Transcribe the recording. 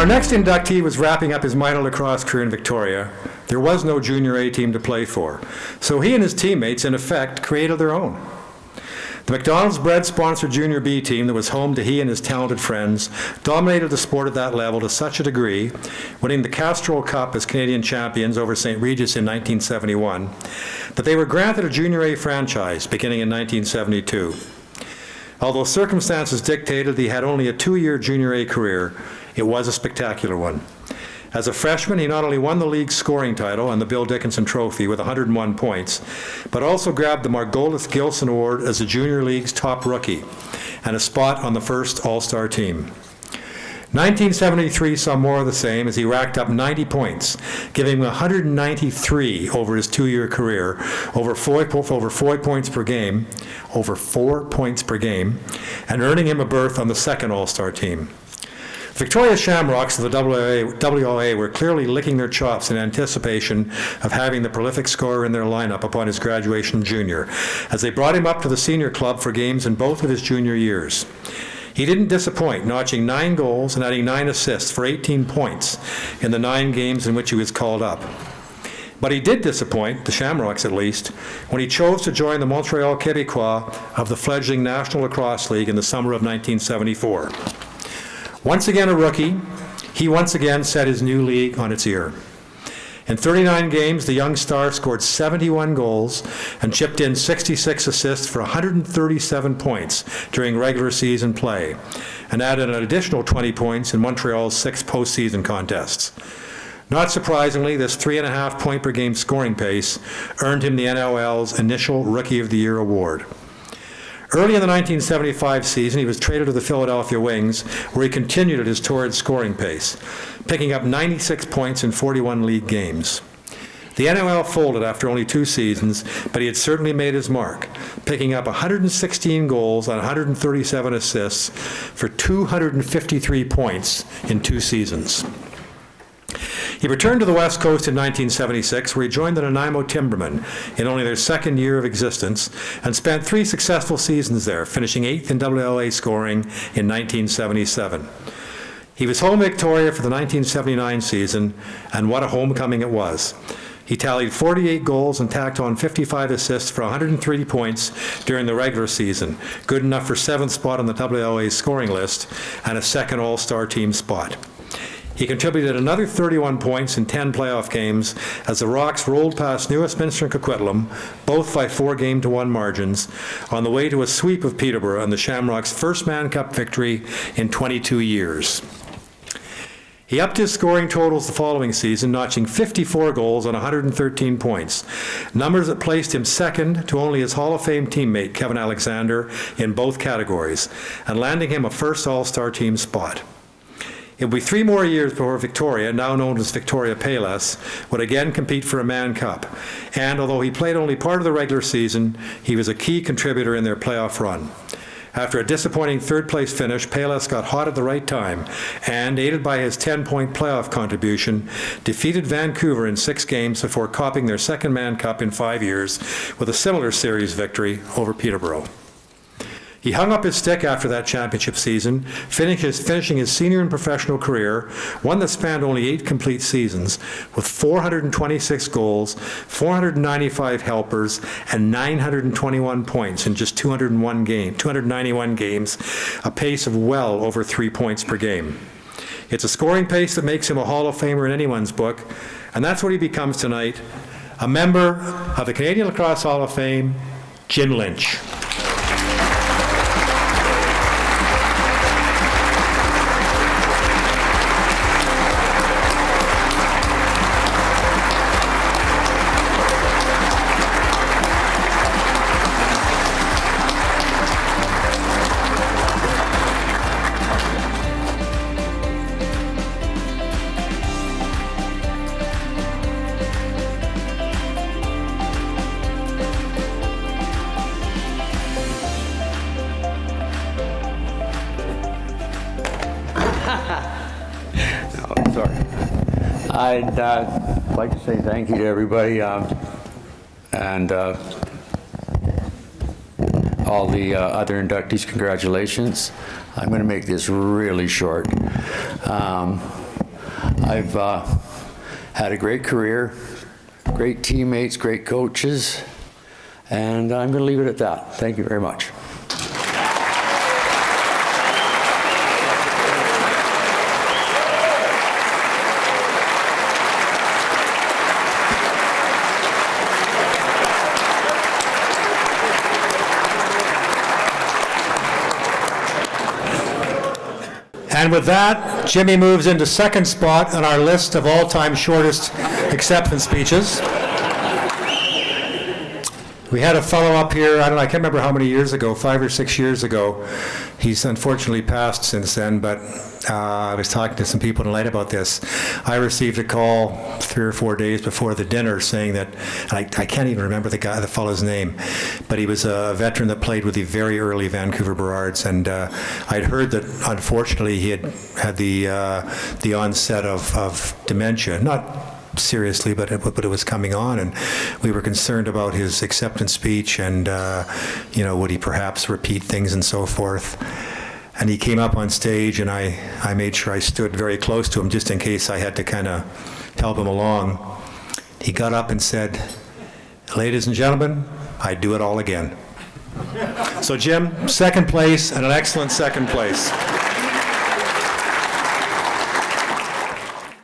our next inductee was wrapping up his minor lacrosse career in Victoria, there was no junior A team to play for, so he and his teammates, in effect, created their own. The McDonald's Bread-sponsored Junior B team that was home to he and his talented friends dominated the sport at that level to such a degree, winning the Castrol Cup as Canadian champions over St. Regis in 1971, that they were granted a Junior A franchise beginning in 1972. Although circumstances dictated he had only a 2-year Junior A career, it was a spectacular one. As a freshman, he not only won the league's scoring title and the Bill Dickinson Trophy with 101 points, but also grabbed the Margolis Gilson Award as the Junior League's top rookie and a spot on the first All-Star team. 1973 saw more of the same as he racked up 90 points, giving him 193 over his 2-year career, over 4 points per game, and earning him a berth on the second All-Star team. Victoria Shamrocks of the WLA were clearly licking their chops in anticipation of having the prolific scorer in their lineup upon his graduation junior, as they brought him up to the senior club for games in both of his junior years. He didn't disappoint, notching 9 goals and adding 9 assists for 18 points in the 9 games in which he was called up. But he did disappoint, the Shamrocks at least, when he chose to join the Montreal Québécois of the fledgling National Lacrosse League in the summer of 1974. Once again a rookie, he once again set his new league on its ear. In 39 games, the young star scored 71 goals and chipped in 66 assists for 137 points during regular season play, and added an additional 20 points in Montreal's 6 postseason contests. Not surprisingly, this 3.5 point per game scoring pace earned him the NLL's initial Rookie of the Year award. Early in the 1975 season, he was traded to the Philadelphia Wings, where he continued at his torrid scoring pace, picking up 96 points in 41 league games. The NLL folded after only 2 seasons, but he had certainly made his mark, picking up 116 goals on 137 assists for 253 points in 2 seasons. He returned to the West Coast in 1976, where he joined the Nanaimo Timbermen in only their 2nd year of existence, and spent 3 successful seasons there, finishing 8th in WLA scoring in 1977. He was home Victoria for the 1979 season, and what a homecoming it was. He tallied 48 goals and tacked on 55 assists for 130 points during the regular season, good enough for 7th spot on the WLA scoring list and a 2nd All-Star team spot. He contributed another 31 points in 10 playoff games as the Rocks rolled past New Westminster and Coquitlam, both by 4-1 margins, on the way to a sweep of Peterborough and the Shamrocks' first Mann Cup victory in 22 years. He upped his scoring totals the following season, notching 54 goals on 113 points, numbers that placed him second to only his Hall of Fame teammate Kevin Alexander in both categories, and landing him a first All-Star team spot. It would be 3 more years before Victoria, now known as Victoria Payless, would again compete for a Mann Cup. And although he played only part of the regular season, he was a key contributor in their playoff run. After a disappointing 3rd-place finish, Payless got hot at the right time and, aided by his 10-point playoff contribution, defeated Vancouver in 6 games before copping their 2nd Mann Cup in 5 years with a similar series victory over Peterborough. He hung up his stick after that championship season, finishing his senior and professional career, one that spanned only 8 complete seasons, with 426 goals, 495 helpers, and 921 points in just 291 games, a pace of well over 3 points per game. It's a scoring pace that makes him a Hall of Famer in anyone's book, and that's what he becomes tonight, a member of the Canadian Lacrosse Hall of Fame, Jim Lynch. I'd like to say thank you to everybody and all the other inductees. Congratulations. I'm going to make this really short. I've had a great career, great teammates, great coaches, and I'm going to leave it at that. Thank you very much. And with that, Jimmy moves into second spot on our list of all-time shortest acceptance speeches. We had a fellow up here, I don't know, I can't remember how many years ago, 5 or 6 years ago. He's unfortunately passed since then, but I was talking to some people tonight about this. I received a call 3 or 4 days before the dinner saying that, I can't even remember the fellow's name, but he was a veteran that played with the very early Vancouver Burrards, and I'd heard that unfortunately he had the onset of dementia, not seriously, but it was coming on, and we were concerned about his acceptance speech and, would he perhaps repeat things and so forth. And he came up on stage, and I made sure I stood very close to him just in case I had to kind of help him along. He got up and said, "Ladies and gentlemen, I'd do it all again." So Jim, second place, and an excellent second place.